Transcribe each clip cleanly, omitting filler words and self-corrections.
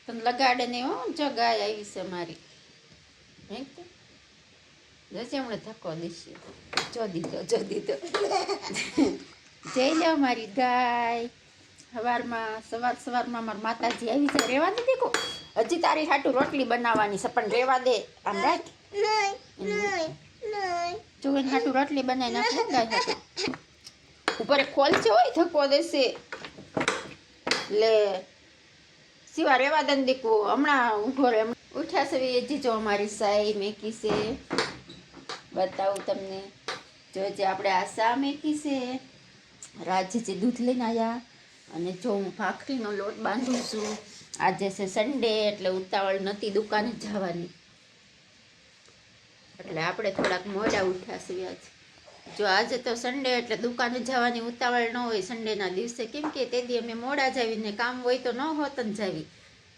તને લગાડે નહીં હો. જો ગાય આવી છે મારી. જશે હમણાં ધક્કો દેશે. જો દીધો જઈ લે મારી ગાય. સવારમાં મારા માતાજી આવી છે. રેવા દે દીકો. હજી તારી હાટું રોટલી બનાવવાની છે પણ રેવા દે. આમ રાખ. જો એને હાટું રોટલી બનાવી નાખો ગાય હાટું. ઉપર ખોલ છે હોય ધક્કો દેશે. લે સિવા રેવા દે દીકો. હમણાં ઊભો રે. ઉઠ્યા છે હજી જો અમારી સાઈ મેકી છે. બતાવું તમને. જો જે આપણે આ સા મેકી છે. રાજે જે દૂધ લઈને આવ્યા. અને જો હું ભાખરીનો લોટ બાંધું છું. આજે છે સન્ડે એટલે ઉતાવળ નથી દુકાને જવાની. એટલે આપણે થોડાક મોડા ઉઠ્યા છીએ આજ. જો આજે તો સન્ડે એટલે દુકાને જવાની ઉતાવળ ન હોય સન્ડેના દિવસે. કેમ કે તે દી અમે મોડા જ આવીને કામ હોય તો ન હોત જ જાવી.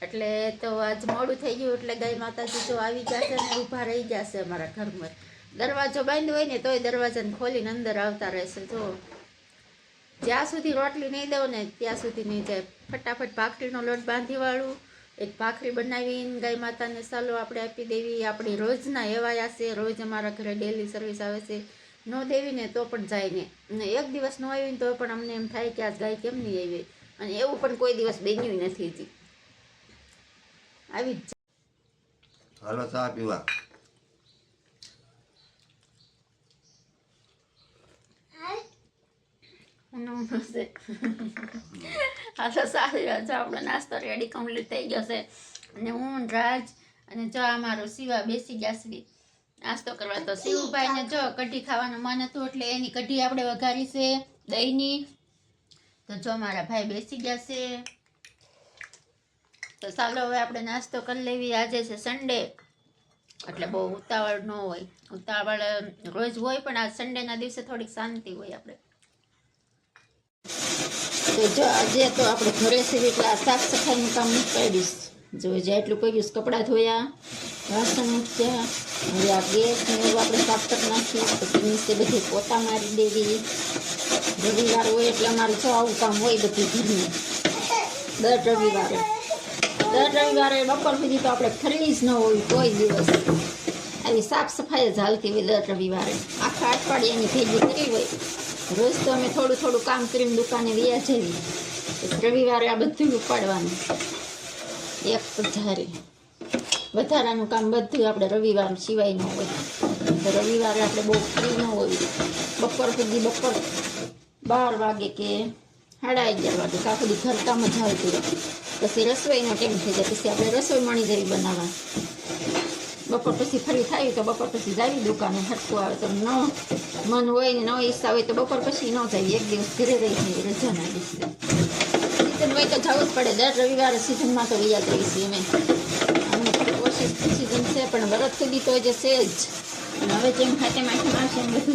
એટલે તો આજ મોડું થઈ ગયું એટલે ગાય માતાજી જો આવી જશે ને ઊભા રહી જશે અમારા ઘરમાં. દરવાજો બાંધ્યો હોય ને તોય દરવાજાને ખોલીને અંદર આવતા રહેશે. જો જ્યાં સુધી રોટલી નહીં દઉં ને ત્યાં સુધી નહીં જાય. ફટાફટ ભાખરીનો લોટ બાંધી વાળું. એક ભાખરી બનાવીને ગાય માતાને સાલો આપણે આપી દેવી. આપણી રોજના એવાયા છે. રોજ અમારા ઘરે ડેલી સર્વિસ આવે છે. ન દેવી ને તો પણ જાય ને. અને એક દિવસ ન આવી ને તો પણ અમને એમ થાય કે આ ગાય કેમ નહીં આવી. અને એવું પણ કોઈ દિવસ બન્યું નથી હજી. આવી જ હાલો ચા પીવા. આપણો નાસ્તો રેડી કમ્પ્લીટ થઈ ગયો છે. અને હું રાજ અને જો અમારો શિવા બેસી ગયા છે નાસ્તો કરવા. તો શિવભાઈને જો કઢી ખાવાનું મન હતું એટલે એની કઢી આપણે વઘારી છે દહીંની. તો જો મારા ભાઈ બેસી ગયા છે. તો ચાલો હવે આપણે નાસ્તો કરી લેવી. આજે છે સન્ડે એટલે બહુ ઉતાવળ ન હોય. ઉતાવળ રોજ હોય પણ આ સન્ડેના દિવસે થોડીક શાંતિ હોય આપણે. તો જો આજે તો આપણે ઘરે છીએ એટલે આ સાફ સફાઈનું કામ નથી પાડીશ. જો જ્યાં એટલું કર્યું કપડાં ધોયા, વાસણ મૂક્યા. હવે આ ગેસ ને એવું આપણે સાફ કરી નાખીએ. પછી નીચે બધી પોતા મારી દેવી. રવિવાર હોય એટલે અમારું જો આવું કામ હોય બધું ઘરનું. દર રવિવારે બપોર સુધી તો આપણે ફરી જ ન હોય કોઈ દિવસ. આવી સાફ સફાઈ જ હાલતી હોય દર રવિવારે. આખા અઠવાડિયાની ભેગી કરી હોય. રોજ તો અમે થોડું થોડું કામ કરીને દુકાને વ્યા જઈએ. રવિવારે આ બધું ઉપાડવાનું. એક ધારે વધારાનું કામ બધું આપણે રવિવાર સિવાય ન હોય. તો રવિવારે આપણે બહુ ફ્રી ન હોય. બપોર સુધી 12 વાગે કે 11:30 વાગે કાં સુધી ઘરકામ જ આવતું રહે. પછી રસોઈનો ટાઈમ થઈ જાય. પછી આપણે રસોઈ મણી જવી બનાવવા. બપોર પછી ફરી થાય તો બપોર પછી જાવી દુકાને. હટકું આવે તો ન મન હોય ને ન ઈચ્છા હોય તો બપોર પછી ન જાય. એક દિવસ ઘરે રહી જાય રજાના દિવસે. સીઝન હોય તો જવું જ પડે. દર રવિવારે સિઝનમાં તો વ્યા જઈએ છીએ અમે. અમને થોડી ઓછી સિઝન છે પણ વરસ સુધી તો જે છે જ. અને હવે જેમ ખાતે માઠી આવશે એમ બધું